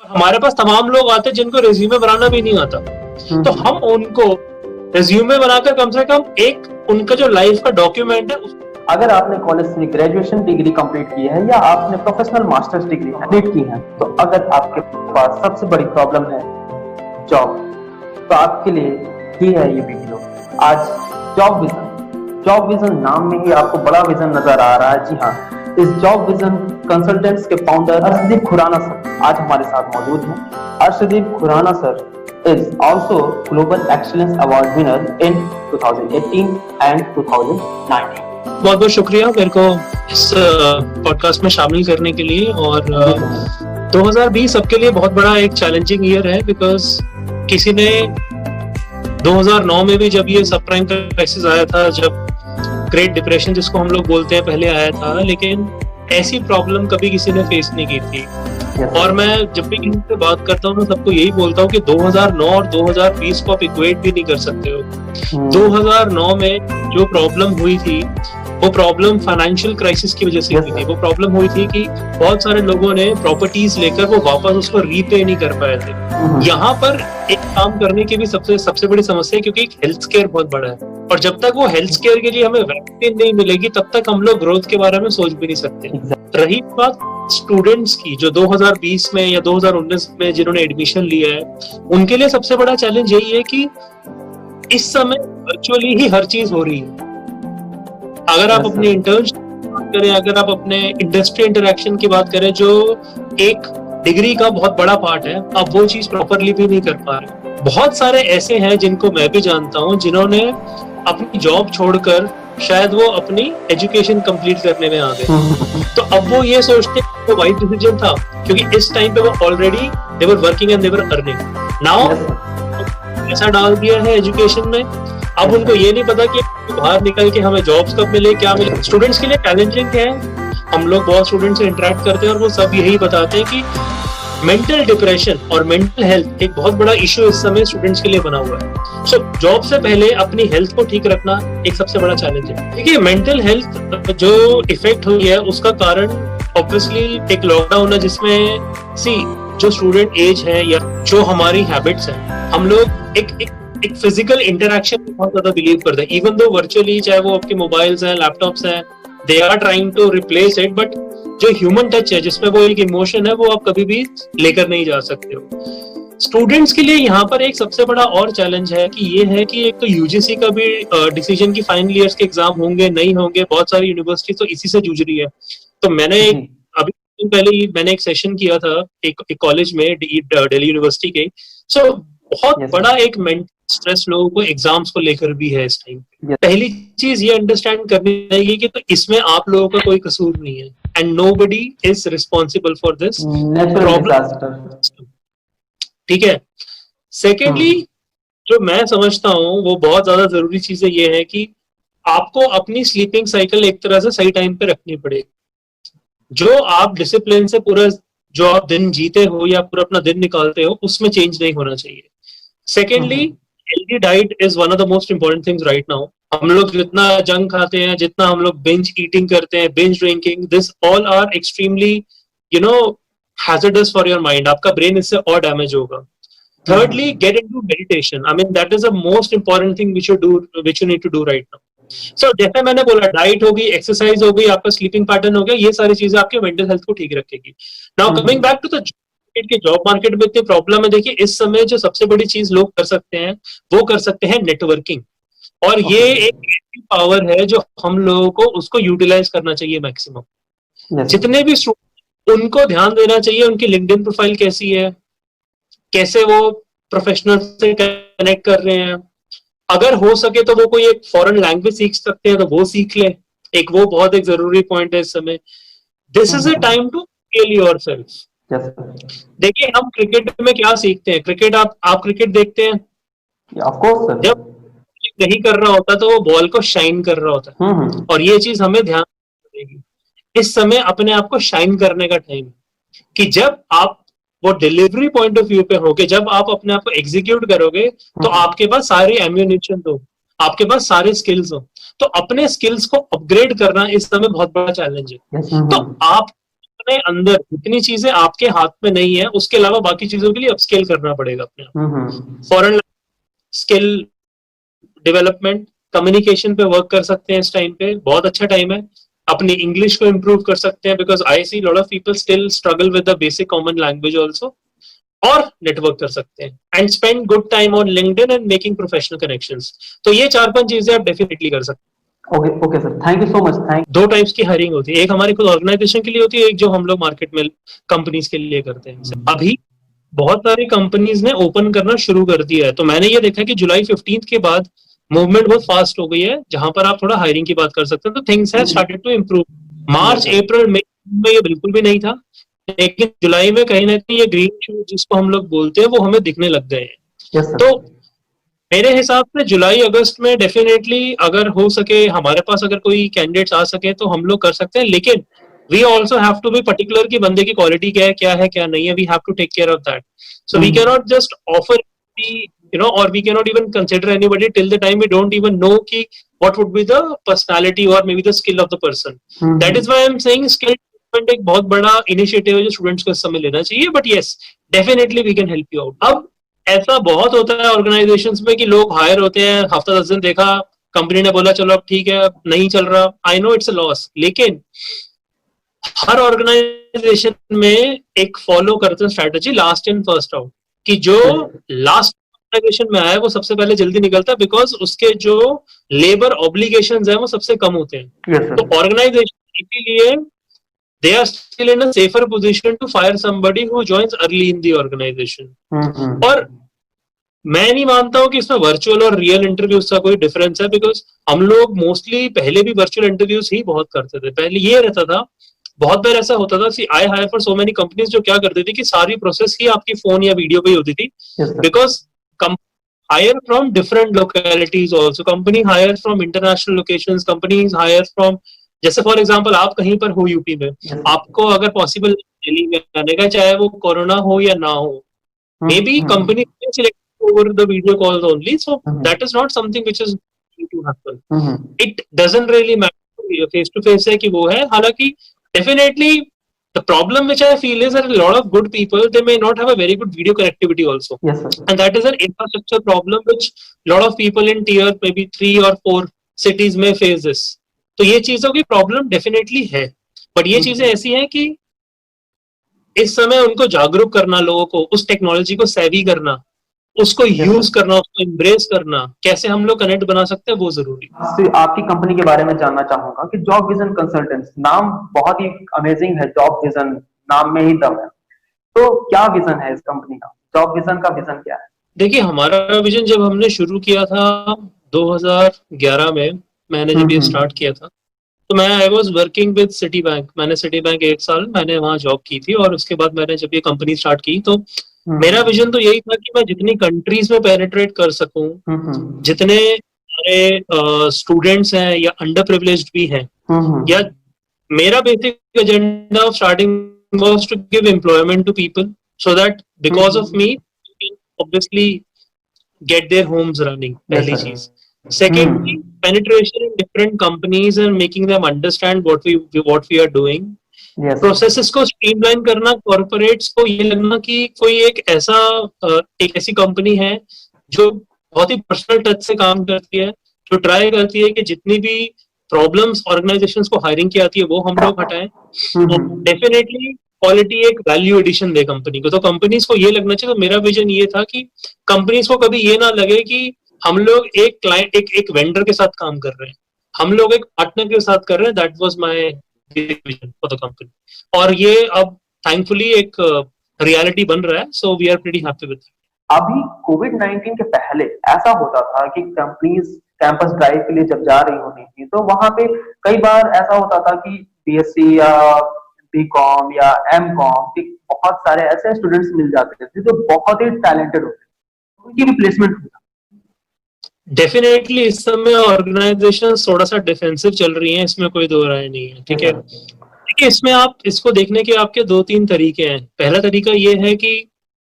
हमारे पास तमाम लोग आते हैं जिनको रिज्यूमे बनाना भी नहीं आता, तो हम उनको रिज्यूमे बनाकर कम से कम एक उनका जो लाइफ का डॉक्यूमेंट है। अगर आपने कॉलेज से ग्रेजुएशन डिग्री कंप्लीट की है या आपने प्रोफेशनल मास्टर्स डिग्री कंप्लीट की है, तो अगर आपके पास सबसे बड़ी प्रॉब्लम है जॉब, तो आपके लिए ही है ये वीडियो। आज जॉब विजन नाम में ही आपको बड़ा विजन नजर आ रहा है। जी हाँ, इस जॉब विजन कंसल्टेंट्स के फाउंडर अर्शदीप खुराना सर आज हमारे साथ मौजूद हैं। Arshdeep Khurana sir is also Global Excellence Award winner in 2018 and 2019. बहुत बहुत शुक्रिया मेरे को इस पॉडकास्ट में शामिल करने के लिए। और 2020 सबके लिए बहुत बड़ा एक चैलेंजिंग ईयर है, बिकॉज किसी ने 2009 में भी जब ये सब प्राइम क्राइसिस आया था, जब ग्रेट डिप्रेशन जिसको हम लोग बोलते हैं पहले आया था, लेकिन ऐसी प्रॉब्लम कभी किसी ने फेस नहीं की थी। और मैं जब भी किसी से बात करता हूँ, मैं सबको यही बोलता हूँ कि 2009 और 2020 को आप इक्वेट भी नहीं कर सकते हो। 2009 में जो प्रॉब्लम हुई थी, वो प्रॉब्लम फाइनेंशियल क्राइसिस की वजह से हुई थी। वो प्रॉब्लम हुई थी कि बहुत सारे लोगों ने प्रॉपर्टीज लेकर वो वापस उसको रीपे नहीं कर पाए थे। यहाँ पर एक काम करने की भी सबसे बड़ी समस्या है, क्योंकि एक हेल्थ केयर बहुत बड़ा है, और जब तक वो हेल्थ केयर के लिए हमें वैक्सीन नहीं मिलेगी, तब तक हम लोग ग्रोथ के बारे में सोच भी नहीं सकते। रही बात स्टूडेंट्स की, जो 2020 में या 2019 में जिन्होंने एडमिशन लिया है, उनके लिए सबसे बड़ा चैलेंज यही है कि इस समय वर्चुअली ही हर चीज हो रही है। अगर आप अपने इंटर्नशिप की बात करें, अगर आप अपने इंडस्ट्री इंटरेक्शन की बात करें, जो एक डिग्री का बहुत बड़ा पार्ट है, आप वो चीज प्रॉपरली भी नहीं कर पा रहे। बहुत सारे ऐसे हैं जिनको मैं भी जानता हूँ, जिन्होंने अपनी जॉब छोड़कर शायद वो अपनी एजुकेशन कंप्लीट करने में आ गए। तो अब वो ये सोचते हैं वो वाइट डिसीजन था, क्योंकि इस टाइम पे वो already they were working and they were earning. Now ऐसा डाल दिया है एजुकेशन में, अब उनको ये नहीं पता कि बाहर निकल के हमें जॉब्स कब मिले, क्या मिले। स्टूडेंट्स के लिए चैलेंजिंग है। हम लोग बहुत स्टूडेंट्स से इंटरेक्ट करते हैं और वो सब यही बताते हैं कि मेंटल डिप्रेशन और मेंटल हेल्थ एक बहुत बड़ा इश्यू इस समय स्टूडेंट्स के लिए बना हुआ है। सो जॉब से पहले अपनी हेल्थ को ठीक रखना एक सबसे बड़ा चैलेंज है। देखिए, मेंटल हेल्थ जो इफेक्ट हुई है उसका कारण ऑब्वियसली एक लॉकडाउन है, जिसमें जो स्टूडेंट एज है या जो हमारी हैबिट्स हैं, हम लोग एक फिजिकल इंटरेक्शन में बहुत ज्यादा बिलीव करते हैं। इवन दो वर्चुअली, चाहे वो आपके मोबाइल्स हैं, लैपटॉप्स हैं, they are trying to replace it, but जो ह्यूमन टच है, जिसमें वो एक इमोशन है, वो आप कभी भी लेकर नहीं जा सकते हो। स्टूडेंट्स के लिए यहाँ पर एक सबसे बड़ा और चैलेंज है कि ये है कि एक तो यूजीसी का भी डिसीजन की फाइनल ईयर्स के एग्जाम होंगे नहीं होंगे, बहुत सारी यूनिवर्सिटी तो इसी से जूझ रही है। तो मैंने अभी पहले मैंने एक सेशन किया था एक कॉलेज में, दिल्ली यूनिवर्सिटी के। सो बहुत बड़ा एक मेंटल स्ट्रेस लोगों को एग्जाम्स को लेकर भी है इस टाइम। पहली चीज ये अंडरस्टैंड करनी चाहिए कि तो इसमें आप लोगों का कोई कसूर नहीं है, and nobody is responsible for this problem. ठीक है। सेकेंडली, जो मैं समझता हूँ वो बहुत ज्यादा जरूरी चीजें ये है कि आपको अपनी स्लीपिंग साइकिल एक तरह से सही टाइम पे रखनी पड़ेगी। जो आप डिसिप्लिन से पूरा जो आप दिन जीते हो या पूरा अपना दिन निकालते हो, उसमें चेंज नहीं होना चाहिए। Secondly, healthy diet is one of the most important things right now. हम लोग जितना जंक खाते हैं, जितना हम लोग बिंज ईटिंग करते हैं, binge drinking, this all are extremely hazardous for your mind. आपका ब्रेन इससे और डैमेज होगा। Thirdly, get into meditation. I mean that is the most important thing which you need to do right now. So जैसे मैंने बोला, diet होगी, exercise हो गई, आपका स्लीपिंग पैटर्न हो गया, ये सारी चीजें आपके मेंटल हेल्थ को ठीक रखेगी। Now coming back to the job market में इतनी प्रॉब्लम है। देखिए, इस समय जो सबसे बड़ी चीज लोग कर सकते हैं, वो कर सकते हैं नेटवर्किंग। और ये एक पावर है जो हम लोगों को उसको यूटिलाइज करना चाहिए मैक्सिमम। जितने भी स्टूडेंट, उनको ध्यान देना चाहिए उनकी लिंक्डइन प्रोफाइल कैसी है, कैसे वो प्रोफेशनल से कनेक्ट कर रहे हैं। अगर हो सके तो वो कोई एक फॉरेन लैंग्वेज सीख सकते हैं तो वो सीख ले। एक वो बहुत एक जरूरी पॉइंट है इस समय। This is a time to scale yourself. देखिए, हम क्रिकेट में क्या सीखते हैं, क्रिकेट आप क्रिकेट देखते हैं, जब नहीं कर रहा होता तो वो बॉल को शाइन कर रहा होता है। और ये चीज हमें ध्यान देगी। इस समय अपने आप को शाइन करने का टाइम है कि जब आप वो डिलीवरी पॉइंट ऑफ व्यू पे होगे, जब आप अपने आप को एग्जीक्यूट करोगे, तो आपके पास सारी एम्यूनिशन हो, आपके पास सारे स्किल्स हो। तो अपने स्किल्स को अपग्रेड करना इस समय बहुत बड़ा चैलेंज है। तो आप अपने अंदर जितनी चीजें आपके हाथ में नहीं है उसके अलावा बाकी चीजों के लिए अपस्केल करना पड़ेगा अपने आप। फॉरेन स्किल डेवलपमेंट, कम्युनिकेशन पे वर्क कर सकते हैं इस टाइम पे, बहुत अच्छा टाइम है। अपनी इंग्लिश को इम्प्रूव कर सकते हैं because I see lot of people still struggle with the basic common language also. और नेटवर्क कर सकते हैं and spend good time on LinkedIn and making professional connections. तो ये 4-5 चीजें आप डेफिनेटली कर सकते हैं। Okay okay sir, thank you so much. Thank दो टाइप्स की हायरिंग होती है, एक हमारी खुद ऑर्गेनाइजेशन के लिए होती है, एक जो हम लोग मार्केट में कंपनीज के लिए करते हैं। अभी बहुत सारी कंपनीज ने ओपन करना शुरू कर दिया है, तो मैंने ये देखा कि जुलाई 15 के बाद मूवमेंट बहुत फास्ट हो गई है जहां पर आप थोड़ा हायरिंग की बात कर सकते हैं। तो things have started to improve. मार्च अप्रैल मई में ये बिल्कुल भी नहीं था, लेकिन जुलाई में कहीं ना कहीं ये ग्रीन शूट जिसको हम लोग बोलते हैं वो हमें दिखने लग गए हैं। तो मेरे हिसाब से जुलाई अगस्त में डेफिनेटली अगर हो सके हमारे पास अगर कोई कैंडिडेट्स आ सके तो हम लोग कर सकते हैं, लेकिन we also have to be particular कि बंदे की क्वालिटी क्या है क्या नहीं है। We have to take care of that, so we can not just offer or we cannot even consider anybody till the time we don't even know ki what would be the personality or maybe the skill of the person. That is why I'm saying skill development एक बहुत बड़ा initiative है जो students को इस समय लेना चाहिए, but yes definitely we can help you out. अब ऐसा बहुत होता है ऑर्गेनाइजेशंस में कि लोग हायर होते हैं, हफ्ता 10 दिन देखा, कंपनी ने बोला चलो अब ठीक है अब नहीं चल रहा, I know it's a loss, लेकिन हर ऑर्गेनाइजेशन में एक फॉलो करते हैं strategy last in first out, कि जो लास्ट ऑर्गेनाइजेशन में आया वो सबसे पहले जल्दी निकलता है बिकॉज उसके जो लेबर ऑब्लिगेशंस है वो सबसे कम होते हैं। तो ऑर्गेनाइजेशन इसीलिए they are still in a safer position to fire somebody who joins early in the organization. और मैं नहीं मानता हूँ कि इसमें वर्चुअल और रियल इंटरव्यूज का कोई डिफरेंस है, बिकॉज हम लोग मोस्टली पहले भी वर्चुअल इंटरव्यूज ही बहुत करते थे। पहले ये रहता था, बहुत बार ऐसा होता था कि I hire for so many companies जो क्या करती थी कि सारी प्रोसेस ही आपकी फोन या वीडियो पे ही होती थी, because hire from different localities also, company hires from international locations, companies hire from, जैसे फॉर एग्जांपल आप कहीं पर हो यूपी में, आपको अगर पॉसिबल दिल्ली में आने का, चाहे वो कोरोना हो या ना हो, may be company select over the video calls only, so that is not something which is to happen. It doesn't really matter, face to face है कि वो है। हालांकि definitely the problem which I feel is that a lot of good people, they may not have a very good video connectivity also. Yes, sir. And that is an infrastructure problem which a lot of people in tier maybe 3 or 4 cities may face this. तो ये चीजों की problem definitely है, but ये चीजें ऐसी हैं कि इस समय उनको जागरूक करना, लोगों को उस टेक्नोलॉजी को सेवी करना, उसको यूज करना, उसको एम्ब्रेस करना, कैसे हम लोग कनेक्ट बना सकते हैं वो जरूरी है। आपकी कंपनी के बारे में जानना चाहूंगा कि जॉब विजन कंसल्टेंट्स, नाम बहुत ही अमेजिंग है, जॉब विजन नाम में ही दम है। तो क्या विजन है इस कंपनी का? जॉब विजन का विजन क्या है? देखिए हमारा विजन जब हमने शुरू किया था 2011 में, मैंने जब ये स्टार्ट किया था, तो मैं I was working with city bank. मैंने सिटी बैंक 1 साल मैंने वहाँ जॉब की थी, और उसके बाद मैंने जब ये कंपनी स्टार्ट की तो मेरा विजन तो यही था कि मैं जितनी कंट्रीज में पेनिट्रेट कर सकूं, जितने हमारे स्टूडेंट्स हैं या अंडर प्रिविलेज्ड भी हैं, या मेरा basic agenda of starting was to give employment to people so that because of me obviously get their homes running, पहली चीज। Secondly, penetration in different companies and making them understand what we are doing. Yes. Processes को streamline करना, corporates को ये लगना कि कोई एक ऐसी कंपनी है जो बहुत ही पर्सनल टच से काम करती है, जो ट्राई करती है कि जितनी भी प्रॉब्लम्स ऑर्गेनाइजेशंस को हायरिंग की आती है वो हम लोग हटाएं, डेफिनेटली क्वालिटी एक वैल्यू एडिशन दे कंपनी को। तो कंपनीज को ये लगना चाहिए। तो मेरा विजन ये था कि कंपनीज को कभी ये ना लगे कि हम लोग एक क्लाइंट एक वेंडर के साथ काम कर रहे हैं, हम लोग एक पार्टनर के साथ कर रहे हैं। That was my vision for the company, और ये अब थैंकफुली एक रियलिटी बन रहा है, so we are pretty happy with. अभी कोविड-19 के पहले ऐसा होता था कि कंपनीज कैंपस ड्राइव के लिए जब जा रही होती थी तो वहां पे कई बार ऐसा होता था कि बीएससी या बीकॉम या एमकॉम के बहुत सारे ऐसे स्टूडेंट्स मिल जाते थे जो बहुत ही टैलेंटेड होते थे, उनकी भी प्लेसमेंट होता। डेफिनेटली इस समय ऑर्गेनाइजेशन थोड़ा सा डिफेंसिव चल रही हैं, इसमें कोई दो राय नहीं है, ठीक है। देखिए इसमें आप इसको देखने के आपके 2-3 तरीके हैं। पहला तरीका ये है कि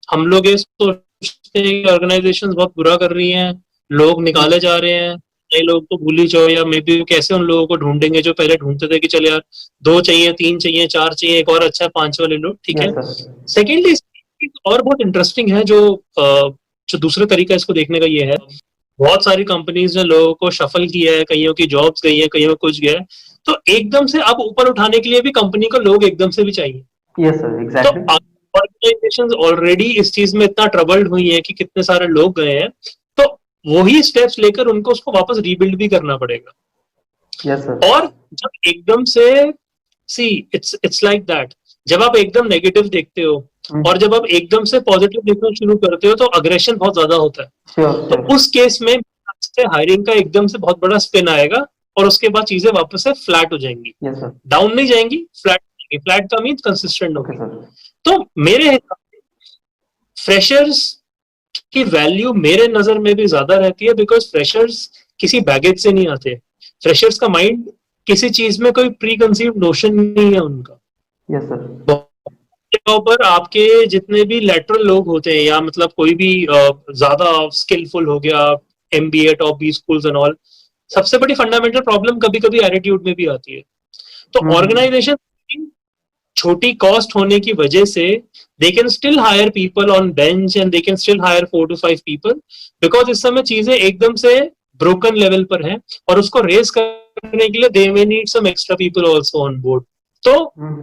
हम लोग ये सोचते हैं कि ऑर्गेनाइजेशन बहुत बुरा कर रही हैं, लोग निकाले जा रहे हैं, नए लोग तो भूल ही जाओ, या मे बी कैसे उन लोगों को ढूंढेंगे जो पहले ढूंढते थे कि चल यार 2 चाहिए, 3 चाहिए, 4 चाहिए, एक और अच्छा 5 वाले लोग, ठीक है। Yes sir. सेकेंडली और बहुत इंटरेस्टिंग है जो दूसरा तरीका इसको देखने का ये है, बहुत सारी कंपनीज ने लोगों को शफल किया है, कईयों की जॉब्स गई है, कईयों में कुछ गया है, तो एकदम से अब ऊपर उठाने के लिए भी कंपनी को लोग एकदम से भी चाहिए। यस सर, तो एग्जैक्टली। ऑर्गेनाइजेशंस ऑलरेडी इस चीज में इतना ट्रबल्ड हुई है कि कितने सारे लोग गए हैं, तो वही स्टेप्स लेकर उनको उसको वापस रीबिल्ड भी करना पड़ेगा। Yes sir. और जब एकदम से सी इट्स लाइक दैट, जब आप एकदम नेगेटिव देखते हो और जब आप एकदम से पॉजिटिव देखना शुरू करते हो तो अग्रेशन बहुत ज्यादा होता है। श्योर तो श्योर। उस केस में हायरिंग का एकदम से बहुत बड़ा स्पिन आएगा और उसके बाद चीजें वापस से फ्लैट हो जाएंगी, यस सर। डाउन नहीं जाएंगी, फ्लैट जाएंगी। फ्लैट का मीन कंसिस्टेंट ओके होगी। सर। तो मेरे हिसाब से फ्रेशर्स की वैल्यू मेरे नजर में भी ज्यादा रहती है, बिकॉज फ्रेशर्स किसी बैगेज से नहीं आते। फ्रेशर्स का माइंड किसी चीज में कोई प्री कंसीव नोशन नहीं है उनका। Yes sir. जगहों पर आपके जितने भी लेटरल लोग होते हैं, या मतलब कोई भी ज्यादा स्किलफुल हो गया, MBA top B schools and all, सबसे बड़ी फंडामेंटल प्रॉब्लम कभी कभी एटीट्यूड में भी आती है। तो ऑर्गेनाइजेशन छोटी कॉस्ट होने की वजह से they can still hire people on bench and they can still hire 4 to 5 people, बिकॉज इस समय चीजें एकदम से ब्रोकन लेवल पर है और उसको रेस करने के लिए they may need some extra people also on board. तो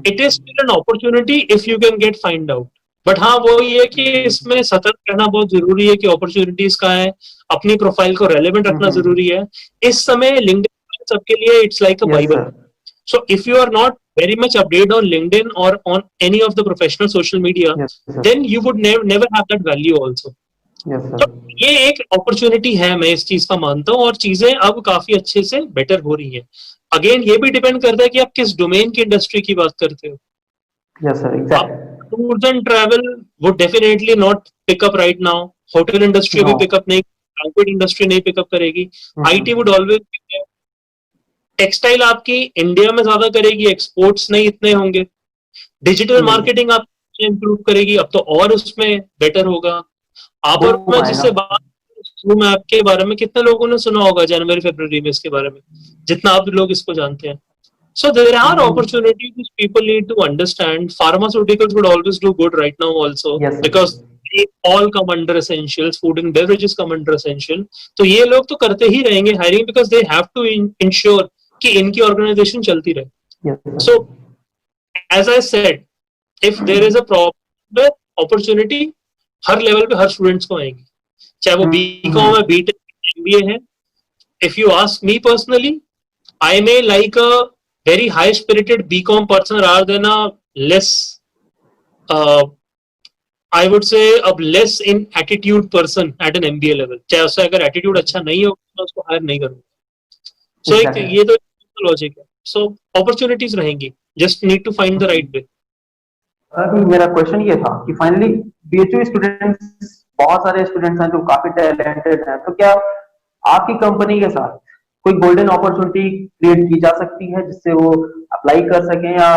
it is still an opportunity if you can get find out. But हाँ, वो ये कि इसमें सतर्क रहना बहुत जरूरी है कि अपॉर्चुनिटीज कहाँ है, अपनी प्रोफाइल को रेलेवेंट रखना जरूरी है। इस समय लिंक्डइन सबके लिए it's like a yes Bible. Sir. So if you are not very much updated on LinkedIn or on any of the professional social media, yes sir. then you would never have that value also. Yes तो sir. ये एक opportunity है, मैं इस चीज का मानता हूँ, और चीजें अब काफी अच्छे से बेटर हो रही हैं। अगेन ये भी डिपेंड करता है कि आप किस डोमेन की इंडस्ट्री की बात करते हो। यस सर, आप exactly. Tours and travel would definitely not pickup right now. Hotel industry भी नो। पिकअप नहीं, बैंक्वेट इंडस्ट्री नहीं पिकअप करेगी। आईटी वुड ऑलवेज, टेक्सटाइल आपकी इंडिया में ज्यादा करेगी, एक्सपोर्ट्स नहीं इतने होंगे। डिजिटल मार्केटिंग आप इंप्रूव करेगी, अब तो और उसमें बेटर होगा। आप और बूम मैं आएगा। जिससे बात शुरू में आपके बारे में, कितने लोगों ने सुना होगा जनवरी फरवरी में इसके बारे में, जितना आप लोग इसको जानते हैं। So there are opportunities which people need to understand. Pharmaceuticals would always do good right now also, Yes, sir. because they all come under essentials. Food and beverages come under essential. तो ये लोग तो करते ही रहेंगे hiring, because they have to ensure कि इनकी organization चलती रहे. Yes, sir. So as I said, if there is a problem with opportunity, her level पे हर स्टूडेंट्स को आएंगी, चाहे वो बीकॉम है, बीटेक, एमबीए है. If you ask me personally, I may like a very high spirited BCom person rather than a less, I would say a less in attitude person at an MBA level. चाहे उसका अगर attitude अच्छा नहीं हो तो उसको higher नहीं करूँगा. So एक ये तो लॉजिक है. So opportunities रहेंगी, just need to find the right way. अभी मेरा क्वेश्चन ये था कि फाइनली बीएचयू स्टूडेंट्स, बहुत सारे स्टूडेंट्स हैं जो काफी टैलेंटेड हैं, तो क्या आपकी कंपनी के साथ कोई गोल्डन अपॉर्चुनिटी क्रिएट की जा सकती है जिससे वो अप्लाई कर सकें, या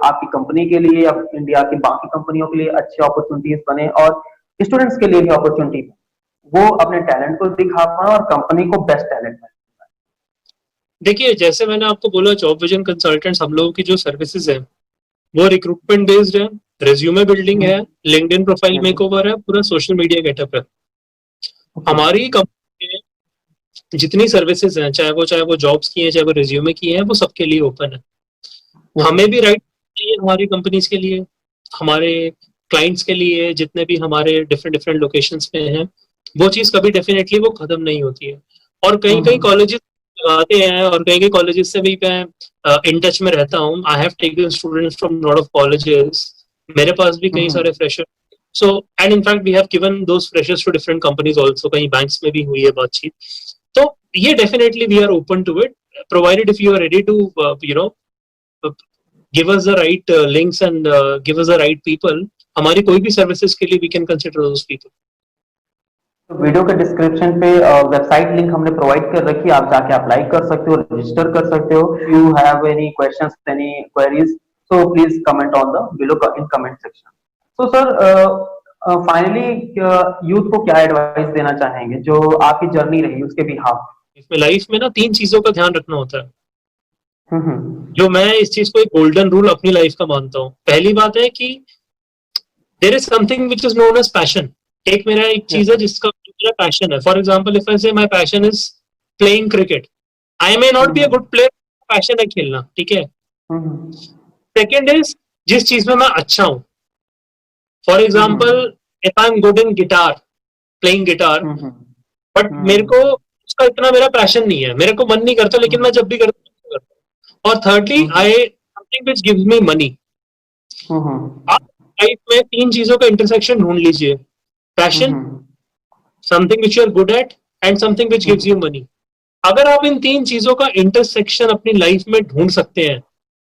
आपकी कंपनी के लिए या इंडिया की बाकी कंपनियों के लिए अच्छी अपॉर्चुनिटीज बने और स्टूडेंट्स के लिए भी अपॉर्चुनिटी, वो अपने टैलेंट को दिखा पाए और कंपनी को बेस्ट टैलेंट मिले? देखिए, जैसे मैंने आपको बोला, जॉब विजन कंसल्टेंट्स हम लोगों की जो सर्विसेज है वो रिक्रूटमेंट बेस्ड है, रेज्यूमे बिल्डिंग है, लिंक्डइन प्रोफाइल मेकओवर है, पूरा सोशल मीडिया गेटअप है. हमारी कंपनी में जितनी सर्विसेज हैं, चाहे वो जॉब्स की हैं, चाहे वो रिज्यूमे की हैं, वो सबके लिए ओपन है. हमें भी राइट चाहिए हमारी कंपनीज के लिए, हमारे क्लाइंट्स के लिए, जितने भी हमारे डिफरेंट लोकेशंस पे हैं, वो चीज कभी डेफिनेटली वो खत्म नहीं होती है. और कई कॉलेजेस लगाते हैं, और कई कॉलेजेस से भी मैं इन टच में रहता हूँ. I have taken students from lot of colleges. मेरे पास भी कई सारे fresher. So and in fact we have given those freshers to different companies also. कई बैंक्स में भी हुई है बातचीत. तो ये definitely we are open to it, provided if you are ready to give us the right links and give us the right people. हमारी कोई भी सर्विसेज के लिए we can consider those people. तो वीडियो के डिस्क्रिप्शन पे website link हमने provide कर रखी है, आप जाके अप्लाई कर सकते हो, रजिस्टर कर सकते हो. You have any questions, any queries, so please comment on the below in comment section. So sir, finally youth को क्या एडवाइस देना चाहेंगे जो आपकी जर्नी रही उसके बिहाफ? लाइफ में ना 3 चीजों का ध्यान रखना होता है, हम्म, जो मैं इस चीज को एक गोल्डन रूल अपनी लाइफ का मानता हूँ। पहली बात है कि there is something which is known as passion. एक मेरा एक यस चीज है सर। जिसका मेरा पैशन है। फॉर एग्जाम्पल इफ आई से my passion is playing cricket, I may not be a hmm, good player, passion है खेलना, ठीक है। हम्म, सेकेंड इज जिस चीज में मैं अच्छा हूँ। For hmm, example if I am good in guitar, playing guitar, hmm, but मेरे हम्म, को उसका इतना मेरा पैशन नहीं है, मेरे को मन नहीं करता, लेकिन मैं जब भी करता हूँ। और thirdly hmm, I something which gives me money. Hmm, आप लाइफ में 3 चीजों का इंटरसेक्शन ढूंढ लीजिए, passion, hmm, something which you are good at, and something which gives you money. अगर आप इन 3 चीजों का इंटरसेक्शन अपनी लाइफ में ढूंढ सकते हैं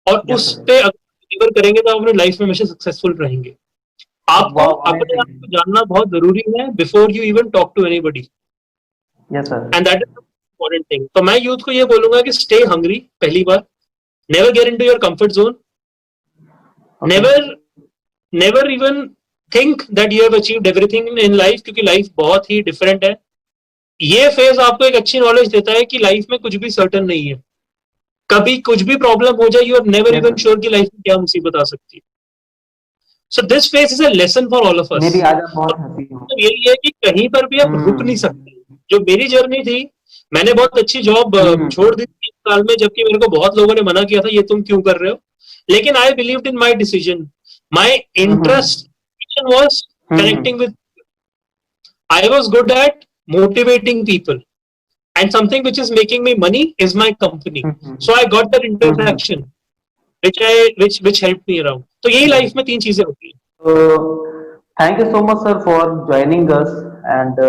और यस उस सर। पे अगर डिलीवर करेंगे, तो आप अपनी लाइफ में हमेशा सक्सेसफुल रहेंगे। आपको वाओ, अपने आप अमेजिंग। को जानना बहुत जरूरी है before you even talk to anybody, yes sir. And that is important thing. तो मैं यूथ को ये बोलूंगा कि स्टे हंग्री, पहली बार, never get into your comfort zone, okay. Never never even think that you have achieved everything in life, क्योंकि life बहुत ही डिफरेंट है। ये फेज आपको एक अच्छी नॉलेज देता है कि लाइफ में कुछ भी सर्टन नहीं है, कभी कुछ भी प्रॉब्लम हो जाए, you are never yes even sir. Sure कि लाइफ में क्या मुसीबत आ सकती है। So this phase is a lesson for all of मैं अस। भी आज बहुत हंसी हूँ। यही है कि कहीं पर भी आप रुक नहीं हम्म, सकते। जो मेरी जर्नी थी, मैंने बहुत अच्छी जॉब छोड़ हम्म, दी थी 3 साल में, जबकि मेरे को बहुत लोगों ने मना किया था ये तुम क्यों कर रहे हो, लेकिन आई believed in my decision. My hmm, interest was hmm, connecting with, I was good at motivating people, and something which is making me money is my company. Hmm, So I got that hmm, interaction which helped me around. तो यही life में 3 चीजें होती है। So, thank you so much, sir, for joining us, and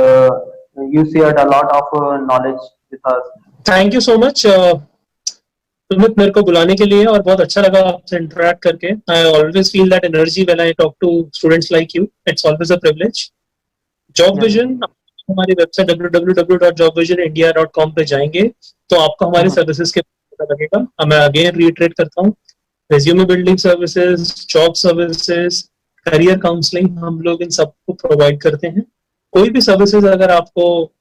you shared a lot of knowledge with us. Thank you so much Sumit, मेरे को बुलाने के लिए, और बहुत अच्छा लगा आपसे इंटरेक्ट करके। I always feel that energy when I talk to students like you, it's always a privilege. Job Yes, sir. Vision, हमारी वेबसाइट www.jobvisionindia.com पे जाएंगे तो आपको हमारी Mhm, सर्विसेज के पता लगेगा। मैं अगेन रीइटरेट करता हूँ, resume building services, job services, career counselling, हम लोग इन सबको प्रोवाइड करते हैं। कोई भी सर्विसेज अगर आपको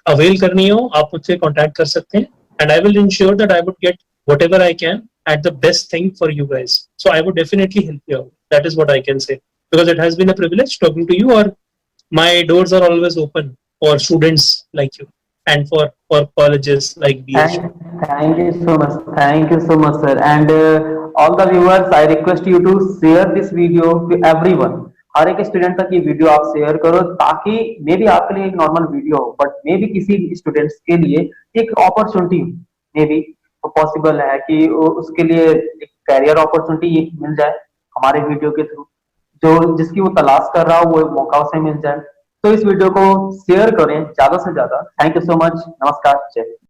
अवेल करनी हो, आप मुझसे कांटेक्ट कर सकते हैं, and I will ensure that I would get whatever I can at the best thing for you guys. So I would definitely help you out. That is what I can say, because it has been a privilege talking to you, or my doors are always open for students like you and for colleges like BH. thank you so much. Thank you so much, sir. And all the viewers, I request you to share this video to everyone. हर एक student तक ये video आप share करो, ताकि मे भी आपके लिए एक नॉर्मल वीडियो हो, बट मे भी किसी स्टूडेंट्स के लिए एक अपॉर्चुनिटी मे भी तो पॉसिबल है कि उसके लिए एक कैरियर अपॉर्चुनिटी मिल जाए हमारे वीडियो के थ्रू, जो जिसकी वो तलाश कर रहा हो वो एक मौका उसे मिल जाए। तो इस वीडियो को शेयर करें ज्यादा से ज्यादा। Thank you so much. नमस्कार, जय हिंद।